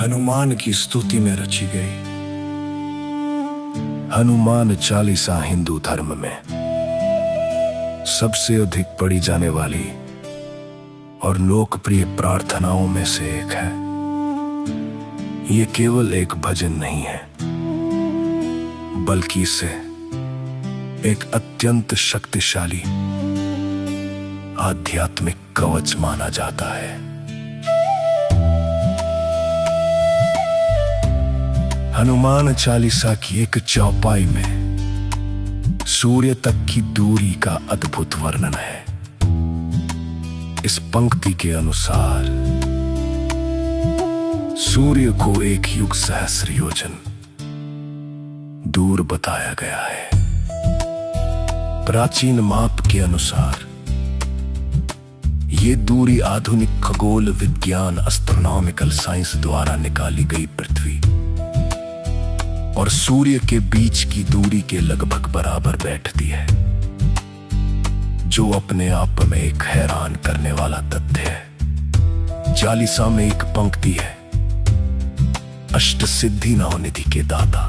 हनुमान की स्तुति में रची गई। हनुमान चालीसा हिंदू धर्म में सबसे अधिक पढ़ी जाने वाली और लोकप्रिय प्रार्थनाओं में से एक है। ये केवल एक भजन नहीं है, बल्कि इसे एक अत्यंत शक्तिशाली आध्यात्मिक कवच माना जाता है। हनुमान चालीसा की एक चौपाई में सूर्य तक की दूरी का अद्भुत वर्णन है। इस पंक्ति के अनुसार सूर्य को एक युग सहस्र योजन दूर बताया गया है। प्राचीन माप के अनुसार ये दूरी आधुनिक खगोल विज्ञान एस्ट्रोनॉमिकल साइंस द्वारा निकाली गई पृथ्वी और सूर्य के बीच की दूरी के लगभग बराबर बैठती है, जो अपने आप में एक हैरान करने वाला तथ्य है। चालीसा में एक पंक्ति है, अष्ट सिद्धि नवनिधि के दाता,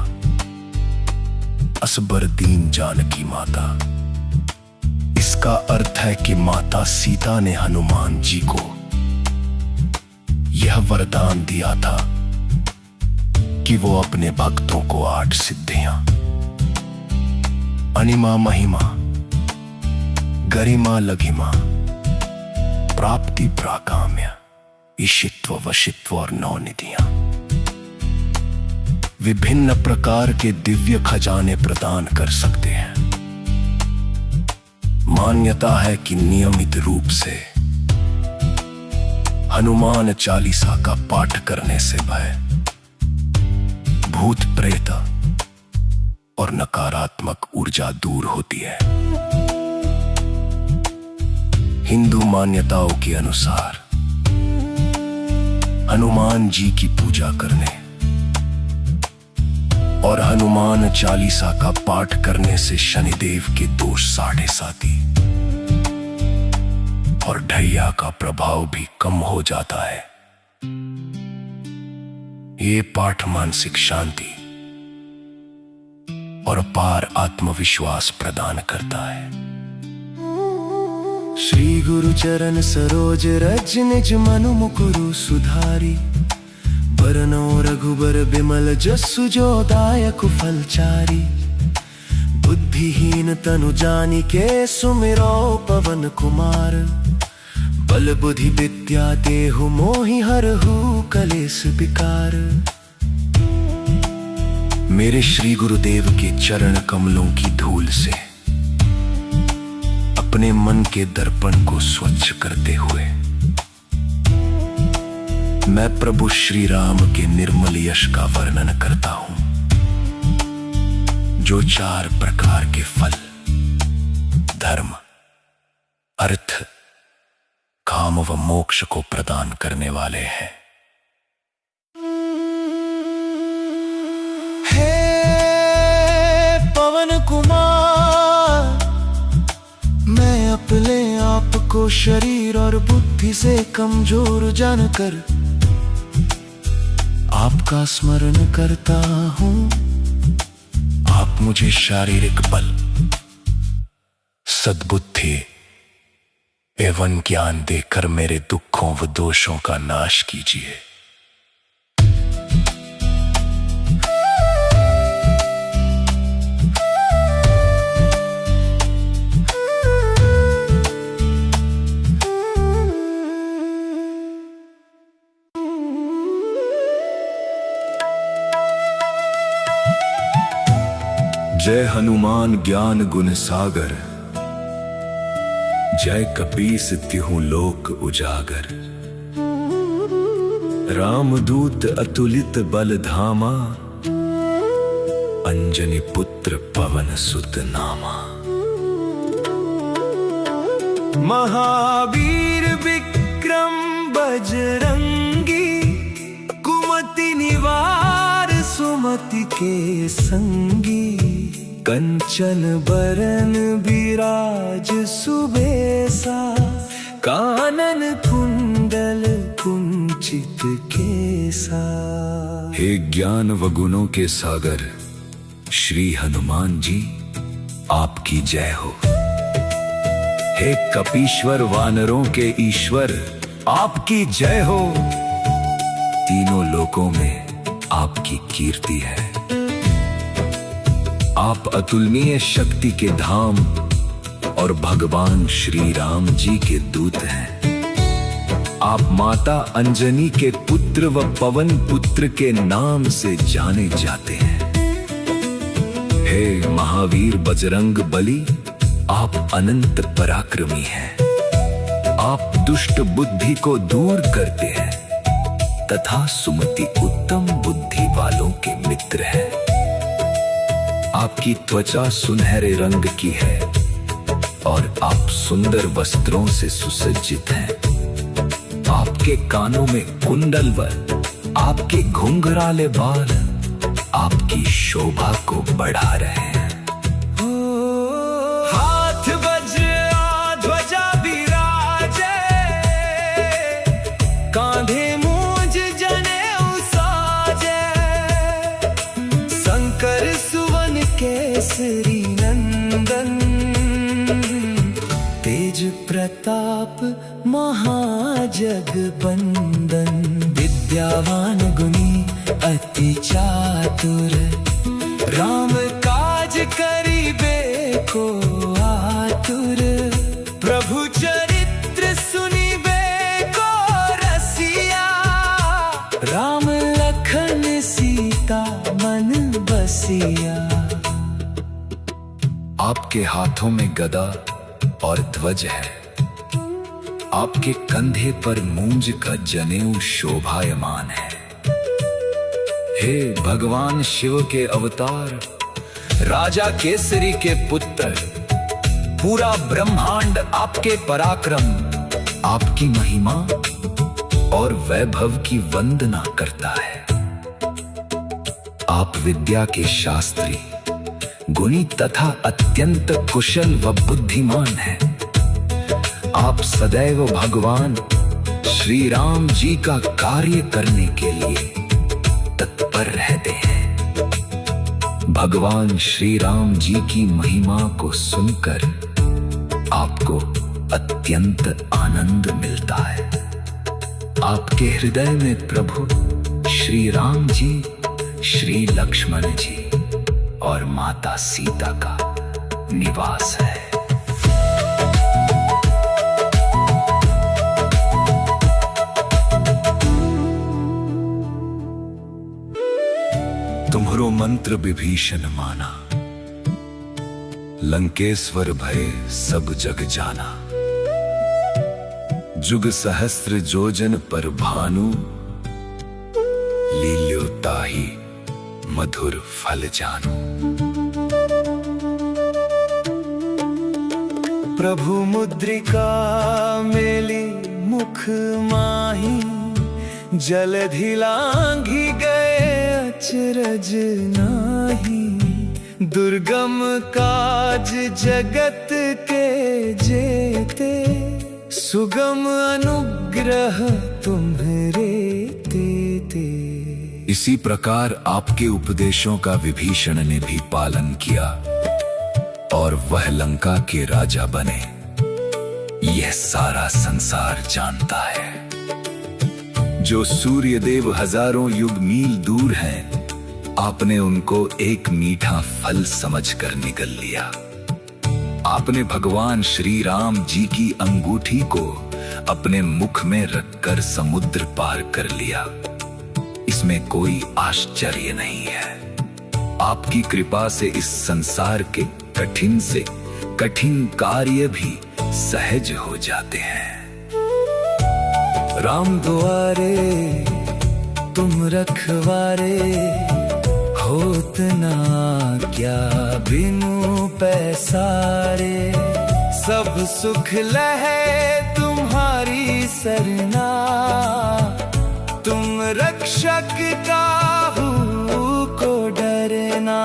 असबर दीन जानकी माता। इसका अर्थ है कि माता सीता ने हनुमान जी को यह वरदान दिया था कि वो अपने भक्तों को 8 सिद्धियां, अनिमा महिमा, गरिमा लघिमा, प्राप्ति प्राकाम्य, ईशित्व वशित्व और 9 निधियां, विभिन्न प्रकार के दिव्य खजाने प्रदान कर सकते हैं। मान्यता है कि नियमित रूप से हनुमान चालीसा का पाठ करने से भय, भूत प्रेत और नकारात्मक ऊर्जा दूर होती है। हिंदू मान्यताओं के अनुसार हनुमान जी की पूजा करने और हनुमान चालीसा का पाठ करने से शनिदेव के दोष साढ़े साती और ढैया का प्रभाव भी कम हो जाता है। ये पाठ मानसिक शांति और अपार आत्मविश्वास प्रदान करता है। श्री गुरु चरण सरोज रज निज मनु मुकुरु सुधारी, बरनो रघुबर बिमल जसु जो दायक फलचारी। बुद्धिहीन तनु जानिके सुमिरो पवन कुमार, बल बुद्धि विद्या देहु मोहि हरहु कलेस विकार। मेरे श्री गुरुदेव के चरण कमलों की धूल से अपने मन के दर्पण को स्वच्छ करते हुए मैं प्रभु श्री राम के निर्मल यश का वर्णन करता हूं, जो 4 प्रकार के फल, धर्म, अर्थ, काम व मोक्ष को प्रदान करने वाले हैं। हे पवन कुमार, मैं अपने आप को शरीर और बुद्धि से कमजोर जानकर आपका स्मरण करता हूं। आप मुझे शारीरिक बल, सद्बुद्धि एवं ज्ञान देकर मेरे दुखों व दोषों का नाश कीजिए। जय हनुमान ज्ञान गुण सागर, जय कपीस तिहु लोक उजागर। रामदूत अतुलित बल धामा, अंजनी पुत्र पवन सुत नामा। महावीर विक्रम बजरंगी, कुमति निवार सुमति के संगी। कंचन बरन विराज सुबेसा, कानन कुंडल कुंचित चित के साथ। हे ज्ञान व गुणों के सागर श्री हनुमान जी, आपकी जय हो। हे कपीश्वर वानरों के ईश्वर, आपकी जय हो। तीनों लोकों में आपकी कीर्ति है। आप अतुलनीय शक्ति के धाम और भगवान श्री राम जी के दूत हैं। आप माता अंजनी के पुत्र व पवन पुत्र के नाम से जाने जाते हैं। हे महावीर बजरंग बली, आप अनंत पराक्रमी हैं। आप दुष्ट बुद्धि को दूर करते हैं तथा सुमति उत्तम बुद्धि वालों के मित्र हैं। आपकी त्वचा सुनहरे रंग की है और आप सुंदर वस्त्रों से सुसज्जित हैं। आपके कानों में कुंडल व आपके घुंघराले बाल आपकी शोभा को बढ़ा रहे हैं। हाथ वज्र ध्वजा विराजे, कांधे मूंज जनेऊ साजे। शंकर सुवन केसरी नंदन, तेज प्रताप महाजगबंदन। विद्यावान गुणी अति चातुर, राम काज करिबे को आतुर। प्रभु चरित्र सुनिबे को रसिया, राम लखन सीता मन बसिया। आपके हाथों में गदा और ध्वज है। आपके कंधे पर मूंज का जनेऊ शोभायमान है। हे भगवान शिव के अवतार, राजा केसरी के पुत्र, पूरा ब्रह्मांड आपके पराक्रम, आपकी महिमा और वैभव की वंदना करता है। आप विद्या के शास्त्री, गुणी तथा अत्यंत कुशल व बुद्धिमान हैं। आप सदैव भगवान श्री राम जी का कार्य करने के लिए तत्पर रहते हैं। भगवान श्री राम जी की महिमा को सुनकर आपको अत्यंत आनंद मिलता है। आपके हृदय में प्रभु श्री राम जी, श्री लक्ष्मण जी और माता सीता का निवास है। तुम्हरो मंत्र विभीषण माना, लंकेश्वर भय सब जग जाना। जुग सहस्त्र जोजन पर भानु, लील्यो ताहि मधुर फल जानू। प्रभु मुद्रिका मेली मुख माही, जलधि लांघि गए अचरज नाही। दुर्गम काज जगत के जेते, सुगम अनुग्रह तुम्हरे तेते। इसी प्रकार आपके उपदेशों का विभीषण ने भी पालन किया और वह लंका के राजा बने। यह सारा संसार जानता है। जो सूर्य देव हजारों युग मील दूर हैं, आपने उनको एक मीठा फल समझकर निगल लिया। आपने भगवान श्री राम जी की अंगूठी को अपने मुख में रखकर समुद्र पार कर लिया। इसमें कोई आश्चर्य नहीं है। आपकी कृपा से इस संसार के कठिन से कठिन कार्य भी सहज हो जाते हैं। राम दुआरे तुम रखवारे, होत ना क्या बिनु पैसारे। सब सुख लहे तुम्हारी सरना, तुम रक्षक काहू को डरना।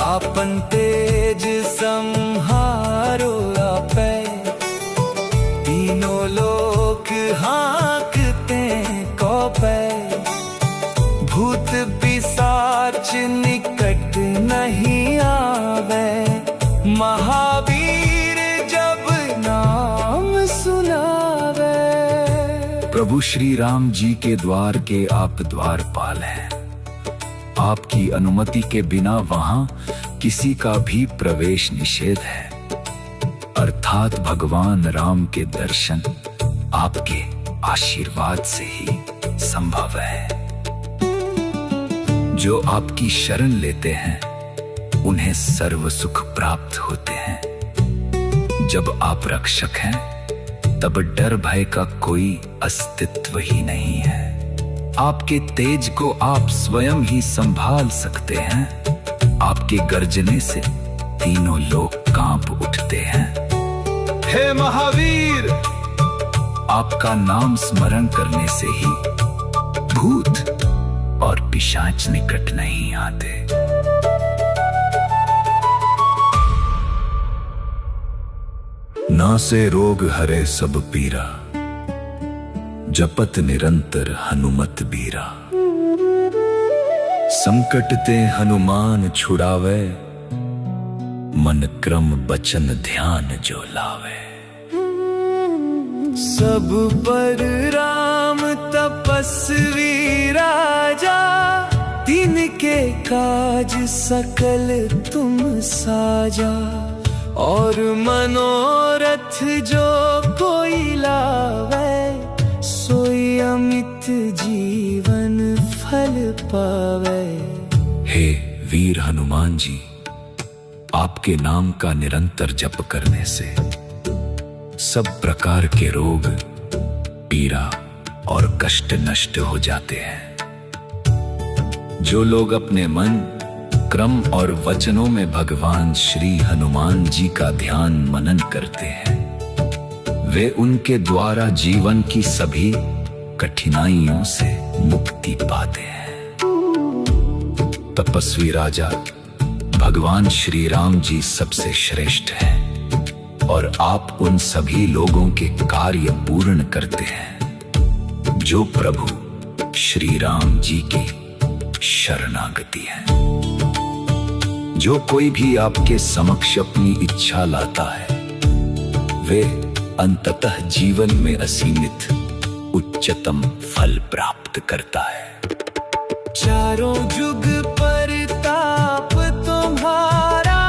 आपन तेज संहारो आपे, तीनों लोक हाँकते को प्रभु श्री राम जी के द्वार के आप द्वारपाल हैं। आपकी अनुमति के बिना वहां किसी का भी प्रवेश निषेध है, अर्थात भगवान राम के दर्शन आपके आशीर्वाद से ही संभव है। जो आपकी शरण लेते हैं उन्हें सर्व सुख प्राप्त होते हैं। जब आप रक्षक हैं तब डर भय का कोई अस्तित्व ही नहीं है। आपके तेज को आप स्वयं ही संभाल सकते हैं। आपके गर्जने से तीनों लोग कांप उठते हैं। हे महावीर, आपका नाम स्मरण करने से ही भूत और पिशाच निकट नहीं आते। नासे रोग हरे सब पीरा, जपत निरंतर हनुमत बीरा। संकट ते हनुमान छुड़ावे, मन क्रम बचन ध्यान जो लावे। सब पर राम तपस्वी राजा, तिनके काज सकल तुम साजा। और मनोरथ जो कोई लावे, सोई अमित जीवन फल पावे। हे वीर हनुमान जी, आपके नाम का निरंतर जप करने से सब प्रकार के रोग, पीड़ा और कष्ट नष्ट हो जाते हैं। जो लोग अपने मन, क्रम और वचनों में भगवान श्री हनुमान जी का ध्यान मनन करते हैं, वे उनके द्वारा जीवन की सभी कठिनाइयों से मुक्ति पाते हैं। तपस्वी राजा भगवान श्री राम जी सबसे श्रेष्ठ हैं और आप उन सभी लोगों के कार्य पूर्ण करते हैं जो प्रभु श्री राम जी की शरणागति है। जो कोई भी आपके समक्ष अपनी इच्छा लाता है, वे अंततः जीवन में असीमित उच्चतम फल प्राप्त करता है। चारों जुग परताप तुम्हारा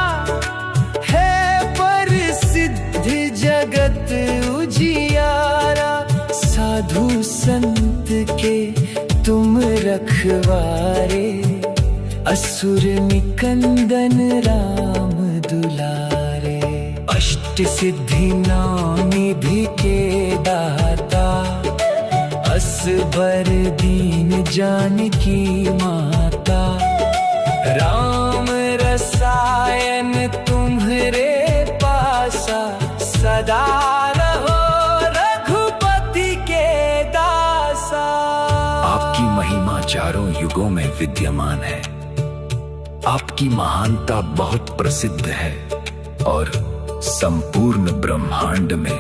है, प्रसिद्ध जगत उजियारा। साधु संत के तुम रखवारे, असुर निकंदन राम दुलारे। अष्ट सिद्धि नौ निधि के दाता, असबर दीन जानकी माता। राम रसायन तुम्हरे पासा, सदा रहो रघुपति के दासा। आपकी महिमा चारों युगों में विद्यमान है। आपकी महानता बहुत प्रसिद्ध है और संपूर्ण ब्रह्मांड में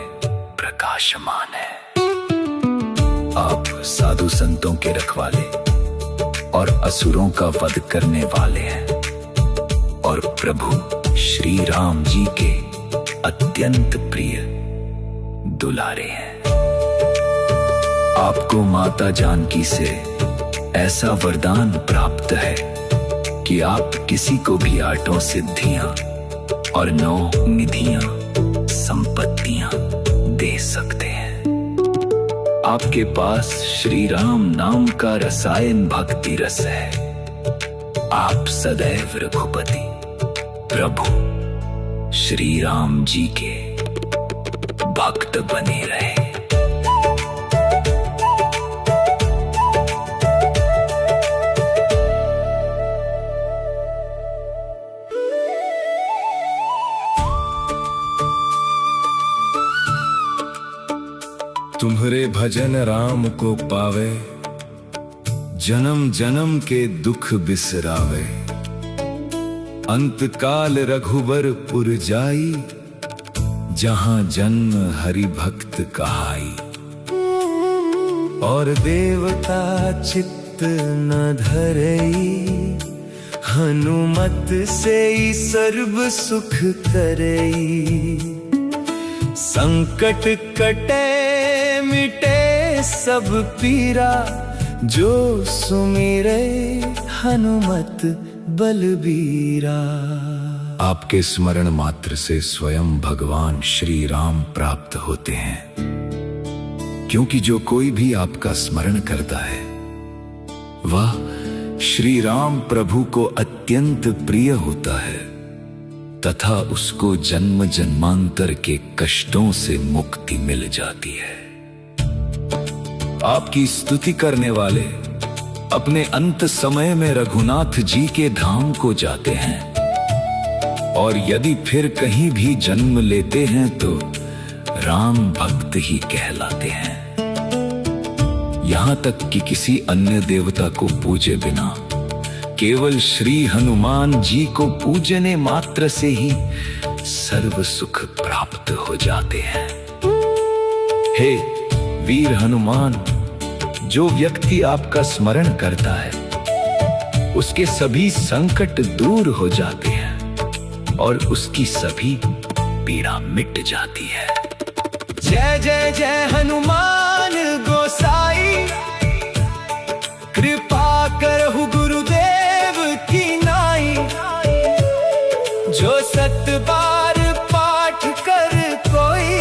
प्रकाशमान है। आप साधु संतों के रखवाले और असुरों का वध करने वाले हैं और प्रभु श्री राम जी के अत्यंत प्रिय दुलारे हैं। आपको माता जानकी से ऐसा वरदान प्राप्त है कि आप किसी को भी 8 सिद्धियां और 9 निधियां, संपत्तियां दे सकते हैं। आपके पास श्री राम नाम का रसायन भक्ति रस है। आप सदैव रघुपति प्रभु श्री राम जी के भक्त बने रहे। तुम्हारे भजन राम को पावे, जन्म जन्म के दुख बिसरावे। अंत काल रघुबर पुर जाई, जहां जन्म हरि भक्त कहाई। और देवता चित्त न धरई, हनुमत से ही सर्व सुख करई। संकट कटे मिटे सब पीरा, जो सुमिरे हनुमत बलबीरा। आपके स्मरण मात्र से स्वयं भगवान श्री राम प्राप्त होते हैं, क्योंकि जो कोई भी आपका स्मरण करता है वह श्री राम प्रभु को अत्यंत प्रिय होता है तथा उसको जन्म जन्मांतर के कष्टों से मुक्ति मिल जाती है। आपकी स्तुति करने वाले अपने अंत समय में रघुनाथ जी के धाम को जाते हैं, और यदि फिर कहीं भी जन्म लेते हैं तो राम भक्त ही कहलाते हैं। यहां तक कि किसी अन्य देवता को पूजे बिना केवल श्री हनुमान जी को पूजने मात्र से ही सर्व सुख प्राप्त हो जाते हैं। हे वीर हनुमान, जो व्यक्ति आपका स्मरण करता है उसके सभी संकट दूर हो जाते हैं और उसकी सभी पीड़ा मिट जाती है। जय जय जय हनुमान गोसाई, कृपा करहु गुरुदेव की नाई। जो 7 बार पाठ कर कोई,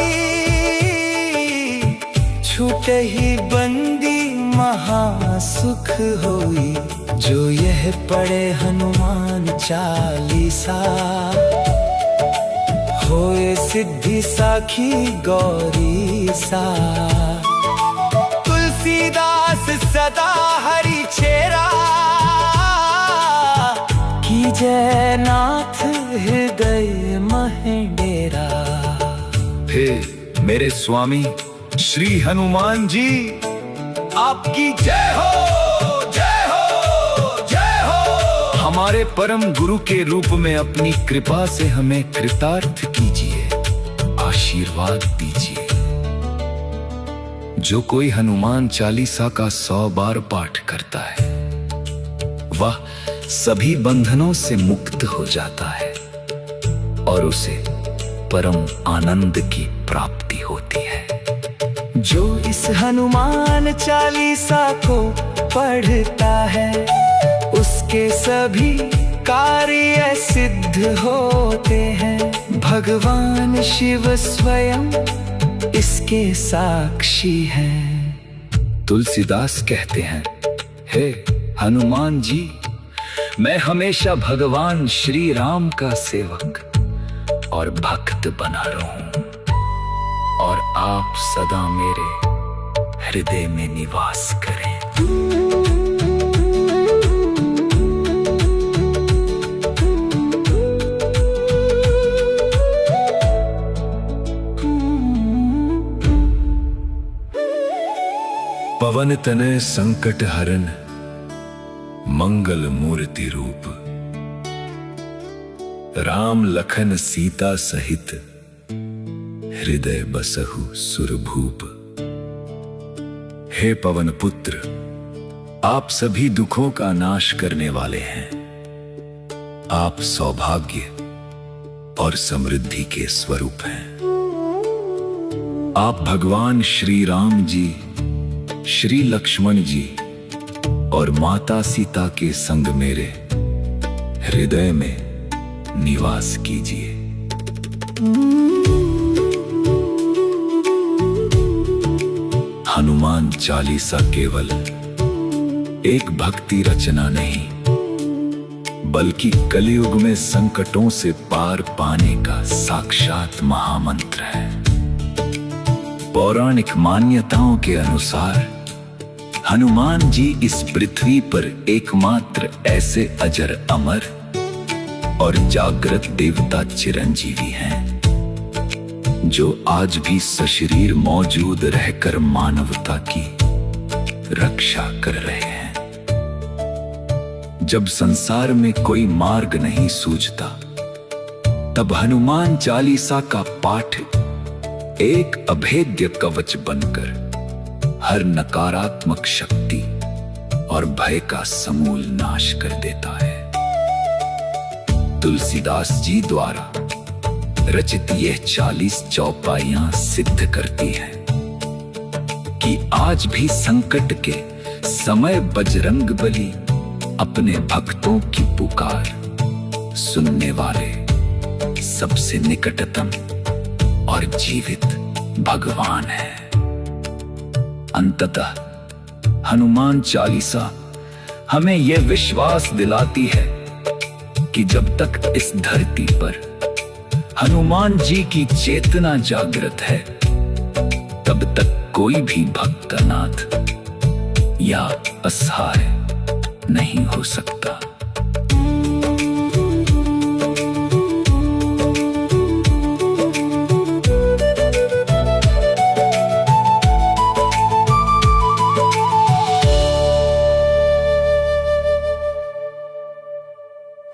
छूटे ही बंदी महासुख होई। जो यह पढ़े हनुमान चालीसा, होए सिद्धि साखी गौरी सा। तुलसीदास सदा हरि चेरा, कीजय नाथ हृदय महेंडेरा। हे मेरे स्वामी श्री हनुमान जी, आपकी जय हो, जय हो, जय हो। हमारे परम गुरु के रूप में अपनी कृपा से हमें कृतार्थ कीजिए, आशीर्वाद दीजिए। जो कोई हनुमान चालीसा का 100 बार पाठ करता है वह सभी बंधनों से मुक्त हो जाता है और उसे परम आनंद की प्राप्ति होती है। जो इस हनुमान चालीसा को पढ़ता है उसके सभी कार्य सिद्ध होते हैं। भगवान शिव स्वयं इसके साक्षी हैं। तुलसीदास कहते हैं, हे हनुमान जी, मैं हमेशा भगवान श्री राम का सेवक और भक्त बना रहूं और आप सदा मेरे हृदय में निवास करें। पवन तनय संकट हरन, मंगल मूर्ति रूप। राम लखन सीता सहित, हृदय बसहु सुरभूप। हे पवन पुत्र, आप सभी दुखों का नाश करने वाले हैं। आप सौभाग्य और समृद्धि के स्वरूप हैं। आप भगवान श्री राम जी, श्री लक्ष्मण जी और माता सीता के संग मेरे हृदय में निवास कीजिए। हनुमान चालीसा केवल एक भक्ति रचना नहीं, बल्कि कलयुग में संकटों से पार पाने का साक्षात महामंत्र है। पौराणिक मान्यताओं के अनुसार हनुमान जी इस पृथ्वी पर एकमात्र ऐसे अजर अमर और जागृत देवता चिरंजीवी हैं जो आज भी सशरीर मौजूद रहकर मानवता की रक्षा कर रहे हैं। जब संसार में कोई मार्ग नहीं सूझता, तब हनुमान चालीसा का पाठ एक अभेद्य कवच बनकर हर नकारात्मक शक्ति और भय का समूल नाश कर देता है। तुलसीदास जी द्वारा रचित यह 40 चौपाइयां सिद्ध करती हैं कि आज भी संकट के समय बजरंग बली अपने भक्तों की पुकार सुनने वाले सबसे निकटतम और जीवित भगवान है। अंततः हनुमान चालीसा हमें यह विश्वास दिलाती है कि जब तक इस धरती पर हनुमान जी की चेतना जागृत है, तब तक कोई भी भक्त अनाथ या असहाय नहीं हो सकता।